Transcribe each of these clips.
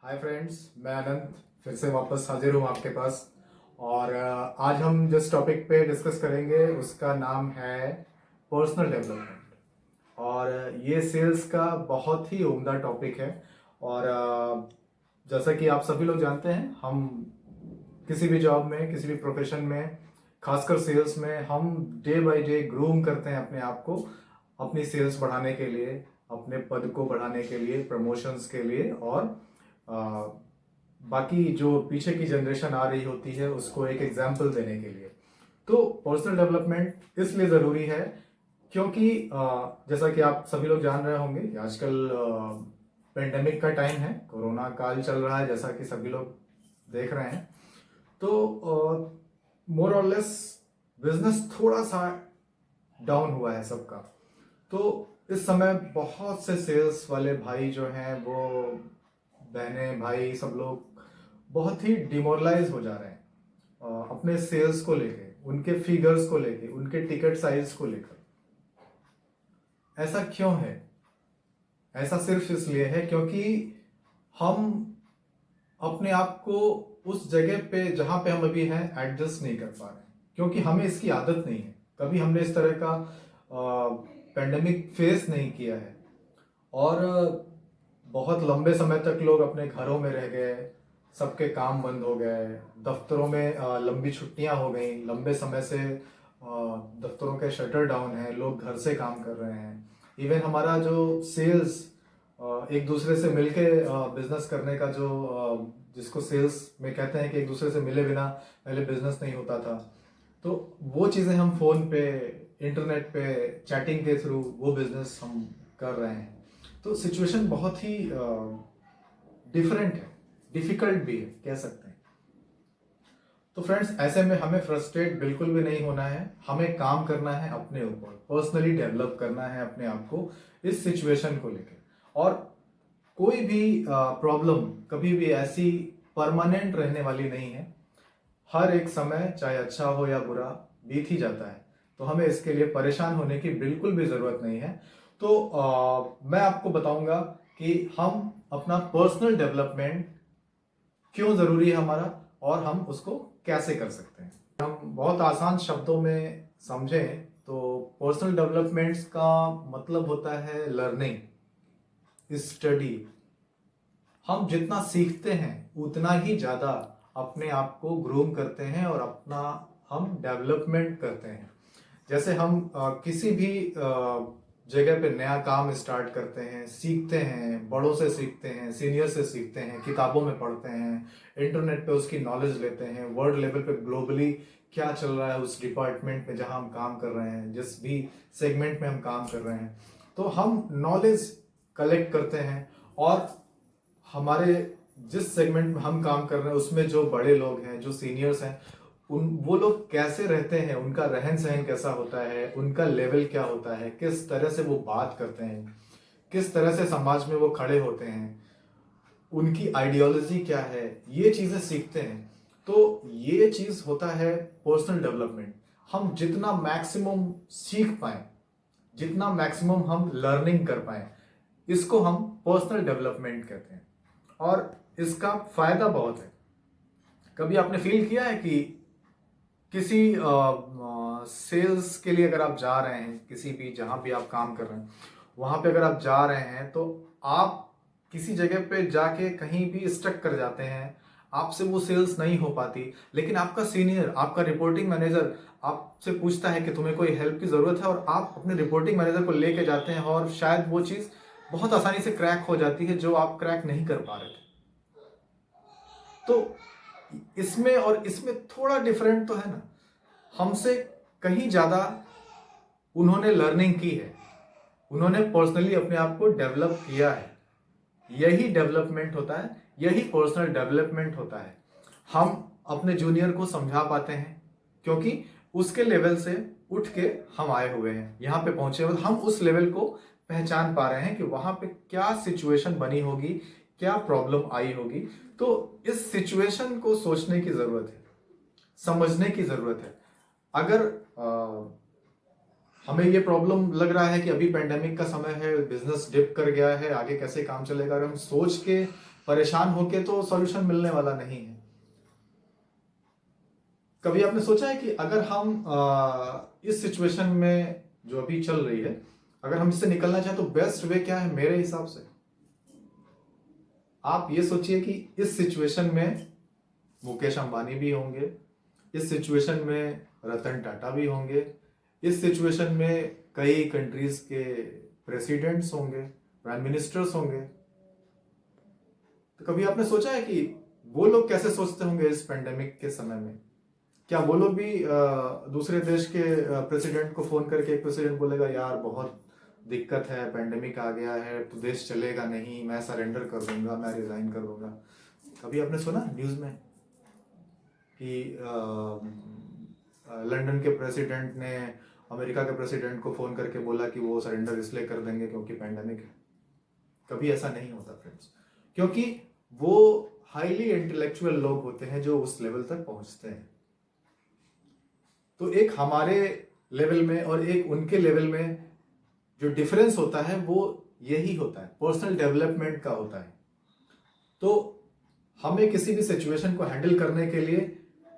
Hi friends, मैं अनंत फिर से वापस हाजिर हूँ आपके पास। और आज हम जिस टॉपिक पे डिस्कस करेंगे उसका नाम है पर्सनल डेवलपमेंट। और ये सेल्स का बहुत ही उम्दा टॉपिक है। और जैसा कि आप सभी लोग जानते हैं, हम किसी भी जॉब में, किसी भी प्रोफेशन में, खासकर सेल्स में, हम डे बाय डे ग्रूम करते हैं अपने आप को अपनी सेल्स बढ़ाने के लिए, अपने पद को बढ़ाने के लिए, प्रमोशंस के लिए, और आ, बाकी जो पीछे की जनरेशन आ रही होती है उसको एक एग्जाम्पल देने के लिए। तो पर्सनल डेवलपमेंट इसलिए ज़रूरी है क्योंकि जैसा कि आप सभी लोग जान रहे होंगे कि आजकल पेंडेमिक का टाइम है, कोरोना काल चल रहा है, जैसा कि सभी लोग देख रहे हैं। तो मोर और लेस बिजनेस थोड़ा सा डाउन हुआ है सबका। तो इस समय बहुत से सेल्स वाले भाई जो हैं, वो बहनें, भाई, सब लोग बहुत ही डिमोरलाइज हो जा रहे हैं अपने सेल्स को लेके, उनके फिगर्स को लेके, उनके टिकट साइज को लेकर। ऐसा क्यों है? ऐसा सिर्फ इसलिए है क्योंकि हम अपने आप को उस जगह पे जहां पे हम अभी हैं एडजस्ट नहीं कर पा रहे हैं, क्योंकि हमें इसकी आदत नहीं है। कभी हमने इस तरह का पेंडेमिक फेस नहीं किया है। और बहुत लंबे समय तक लोग अपने घरों में रह गए, सबके काम बंद हो गए, दफ्तरों में लंबी छुट्टियां हो गई, लंबे समय से दफ्तरों के शटर डाउन है, लोग घर से काम कर रहे हैं। इवन हमारा जो सेल्स, एक दूसरे से मिलके बिजनेस करने का जो जिसको सेल्स में कहते हैं कि एक दूसरे से मिले बिना पहले बिजनेस नहीं होता था, तो वो चीज़ें हम फोन पे, इंटरनेट पे, चैटिंग के थ्रू वो बिजनेस हम कर रहे हैं। तो सिचुएशन बहुत ही डिफरेंट है, डिफिकल्ट भी है, कह सकते हैं। तो फ्रेंड्स, ऐसे में हमें फ्रस्ट्रेट बिल्कुल भी नहीं होना है। हमें काम करना है अपने ऊपर, पर्सनली डेवलप करना है अपने आप को इस सिचुएशन को लेकर। और कोई भी प्रॉब्लम कभी भी ऐसी परमानेंट रहने वाली नहीं है। हर एक समय, चाहे अच्छा हो या बुरा, बीत ही जाता है। तो हमें इसके लिए परेशान होने की बिल्कुल भी जरूरत नहीं है। तो मैं आपको बताऊंगा कि हम अपना पर्सनल डेवलपमेंट क्यों जरूरी है हमारा, और हम उसको कैसे कर सकते हैं। हम बहुत आसान शब्दों में समझें तो पर्सनल डेवलपमेंट्स का मतलब होता है लर्निंग, स्टडी। हम जितना सीखते हैं उतना ही ज्यादा अपने आप को ग्रूम करते हैं और अपना हम डेवलपमेंट करते हैं। जैसे हम किसी भी जगह पे नया काम स्टार्ट करते हैं, सीखते हैं, बड़ों से सीखते हैं, सीनियर से सीखते हैं, किताबों में पढ़ते हैं, इंटरनेट पे उसकी नॉलेज लेते हैं, वर्ल्ड लेवल पे ग्लोबली क्या चल रहा है उस डिपार्टमेंट में जहां हम काम कर रहे हैं, जिस भी सेगमेंट में हम काम कर रहे हैं। तो हम नॉलेज कलेक्ट करते हैं, और हमारे जिस सेगमेंट में हम काम कर रहे हैं उसमें जो बड़े लोग हैं, जो सीनियर्स हैं, वो लोग कैसे रहते हैं, उनका रहन सहन कैसा होता है, उनका लेवल क्या होता है, किस तरह से वो बात करते हैं, किस तरह से समाज में वो खड़े होते हैं, उनकी आइडियोलॉजी क्या है, ये चीजें सीखते हैं। तो ये चीज होता है पर्सनल डेवलपमेंट। हम जितना मैक्सिमम सीख पाए, जितना मैक्सिमम हम लर्निंग कर पाए, इसको हम पर्सनल डेवलपमेंट कहते हैं। और इसका फायदा बहुत है। कभी आपने फील किया है कि किसी सेल्स के लिए अगर आप जा रहे हैं, किसी भी जहां भी आप काम कर रहे हैं वहां पे अगर आप जा रहे हैं, तो आप किसी जगह पे जाके कहीं भी स्टक कर जाते हैं, आपसे वो सेल्स नहीं हो पाती, लेकिन आपका सीनियर, आपका रिपोर्टिंग मैनेजर आपसे पूछता है कि तुम्हें कोई हेल्प की जरूरत है, और आप अपने रिपोर्टिंग मैनेजर को लेके जाते हैं, और शायद वो चीज बहुत आसानी से क्रैक हो जाती है जो आप क्रैक नहीं कर पा रहे थे। तो इसमें और इसमें थोड़ा डिफरेंट तो है ना। हमसे कहीं ज्यादा उन्होंने लर्निंग की है, उन्होंने पर्सनली अपने आप को डेवलप किया है। यही डेवलपमेंट होता है, यही पर्सनल डेवलपमेंट होता है। हम अपने जूनियर को समझा पाते हैं क्योंकि उसके लेवल से उठ के हम आए हुए हैं, यहाँ पे पहुंचे हुए, हम उस लेवल को पहचान पा रहे हैं कि वहां पे क्या सिचुएशन बनी होगी, क्या प्रॉब्लम आई होगी। तो इस सिचुएशन को सोचने की जरूरत है, समझने की जरूरत है। अगर हमें ये प्रॉब्लम लग रहा है कि अभी पेंडेमिक का समय है, बिजनेस डिप कर गया है, आगे कैसे काम चलेगा, अगर हम सोच के परेशान होके तो सॉल्यूशन मिलने वाला नहीं है। कभी आपने सोचा है कि अगर हम इस सिचुएशन में जो अभी चल रही है, अगर हम इससे निकलना चाहें तो बेस्ट वे क्या है मेरे हिसाब से? आप ये सोचिए कि इस सिचुएशन में मुकेश अंबानी भी होंगे, इस सिचुएशन में रतन टाटा भी होंगे, इस सिचुएशन में कई कंट्रीज के प्रेसिडेंट्स होंगे, प्राइम मिनिस्टर्स होंगे। तो कभी आपने सोचा है कि वो लोग कैसे सोचते होंगे इस पेंडेमिक के समय में? क्या वो लोग भी दूसरे देश के प्रेसिडेंट को फोन करके, एक प्रेसिडेंट बोलेगा यार बहुत दिक्कत है, पेंडेमिक आ गया है, तो देश चलेगा नहीं, मैं सरेंडर कर दूंगा, मैं रिजाइन कर दूंगा? कभी आपने सुना न्यूज में कि लंदन के प्रेसिडेंट ने अमेरिका के प्रेसिडेंट को फोन करके बोला कि वो सरेंडर इसलिए कर देंगे क्योंकि पेंडेमिक है? कभी ऐसा नहीं होता फ्रेंड्स, क्योंकि वो हाईली इंटेलेक्चुअल लोग होते हैं जो उस लेवल तक पहुंचते हैं। तो एक हमारे लेवल में और एक उनके लेवल में जो डिफरेंस होता है वो यही होता है, पर्सनल डेवलपमेंट का होता है। तो हमें किसी भी सिचुएशन को हैंडल करने के लिए,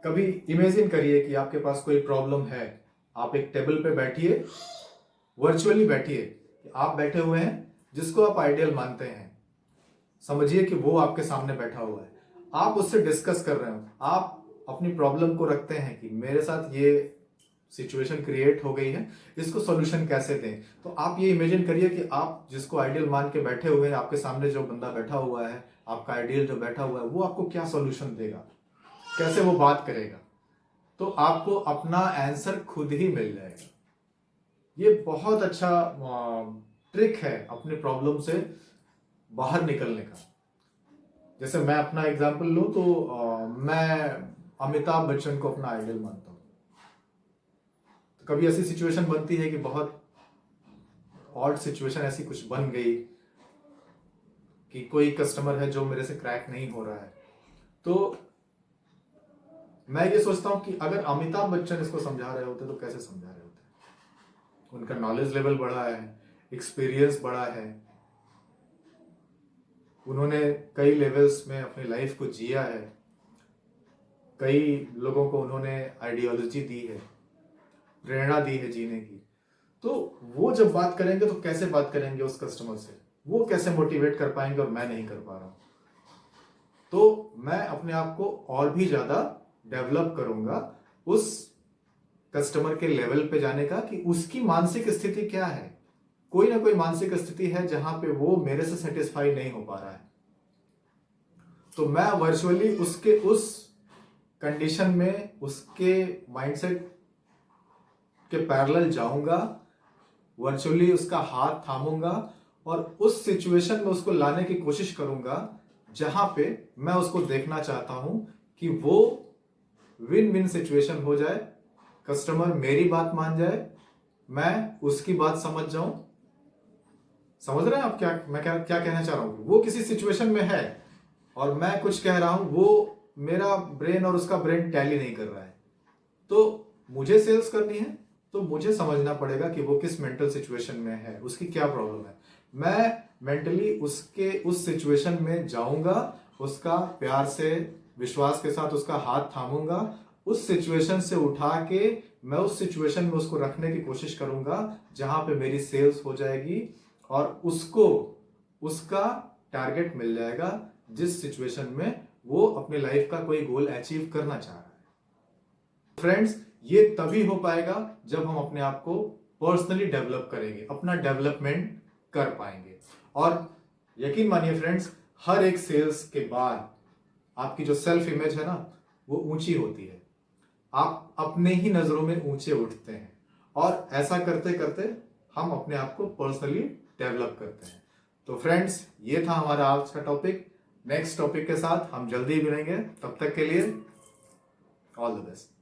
कभी इमेजिन करिए कि आपके पास कोई प्रॉब्लम है, आप एक टेबल पे बैठिए, वर्चुअली बैठिए, आप बैठे हुए हैं जिसको आप आइडियल मानते हैं, समझिए कि वो आपके सामने बैठा हुआ है, आप उससे डिस्कस कर रहे हो, आप अपनी प्रॉब्लम को रखते हैं कि मेरे साथ ये सिचुएशन क्रिएट हो गई है, इसको सॉल्यूशन कैसे दें। तो आप ये इमेजिन करिए कि आप जिसको आइडियल मान के बैठे हुए हैं, आपके सामने जो बंदा बैठा हुआ है, आपका आइडियल जो बैठा हुआ है, वो आपको क्या सॉल्यूशन देगा, कैसे वो बात करेगा, तो आपको अपना आंसर खुद ही मिल जाएगा। ये बहुत अच्छा ट्रिक है अपने प्रॉब्लम से बाहर निकलने का। जैसे मैं अपना एग्जांपल लूं तो मैं अमिताभ बच्चन को अपना आइडल मानता हूं। तो कभी ऐसी सिचुएशन बनती है कि बहुत ऑड सिचुएशन ऐसी कुछ बन गई कि कोई कस्टमर है जो मेरे से क्रैक नहीं हो रहा है, तो मैं ये सोचता हूं कि अगर अमिताभ बच्चन इसको समझा रहे होते तो कैसे समझा रहे होते। उनका नॉलेज लेवल बढ़ा है, एक्सपीरियंस बढ़ा है, उन्होंने कई लेवल्स में अपनी लाइफ को जिया है, कई लोगों को उन्होंने आइडियोलॉजी दी है, प्रेरणा दी है जीने की। तो वो जब बात करेंगे तो कैसे बात करेंगे उस कस्टमर से, वो कैसे मोटिवेट कर पाएंगे और मैं नहीं कर पा रहा हूं। तो मैं अपने आप को और भी ज्यादा डेवलप करूंगा उस कस्टमर के लेवल पे जाने का, कि उसकी मानसिक स्थिति क्या है। कोई ना कोई मानसिक स्थिति है जहां पे वो मेरे से सेटिस्फाई नहीं हो पा रहा है, तो मैं वर्चुअली उसके उस कंडीशन में उसके माइंडसेट के पैरेलल जाऊंगा, वर्चुअली उसका हाथ थामूंगा और उस सिचुएशन में उसको लाने की कोशिश करूंगा जहां पे मैं उसको देखना चाहता हूं कि वो विन विन सिचुएशन हो जाए, कस्टमर मेरी बात मान जाए, मैं उसकी बात समझ जाऊं। समझ रहे हैं आप मैं क्या कहना चाह रहा हूं? वो किसी सिचुएशन में है और मैं कुछ कह रहा हूं, वो मेरा ब्रेन और उसका ब्रेन टैली नहीं कर रहा है। तो मुझे सेल्स करनी है तो मुझे समझना पड़ेगा कि वो किस मेंटल सिचुएशन में है, उसकी क्या प्रॉब्लम है। मैं मेंटली उसके उस सिचुएशन में जाऊंगा, उसका प्यार से विश्वास के साथ उसका हाथ थामूंगा, उस सिचुएशन से उठा के मैं उस सिचुएशन में उसको रखने की कोशिश करूंगा जहां पे मेरी सेल्स हो जाएगी और उसको उसका टारगेट मिल जाएगा जिस सिचुएशन में वो अपने लाइफ का कोई गोल अचीव करना चाह रहा है। फ्रेंड्स, ये तभी हो पाएगा जब हम अपने आप को पर्सनली डेवलप करेंगे, अपना डेवलपमेंट कर पाएंगे। और यकीन मानिए फ्रेंड्स, हर एक सेल्स के बाद आपकी जो सेल्फ इमेज है ना, वो ऊंची होती है, आप अपने ही नजरों में ऊंचे उठते हैं और ऐसा करते करते हम अपने आप को पर्सनली डेवलप करते हैं। तो फ्रेंड्स, ये था हमारा आज का टॉपिक। नेक्स्ट टॉपिक के साथ हम जल्दी मिलेंगे, तब तक के लिए ऑल द बेस्ट।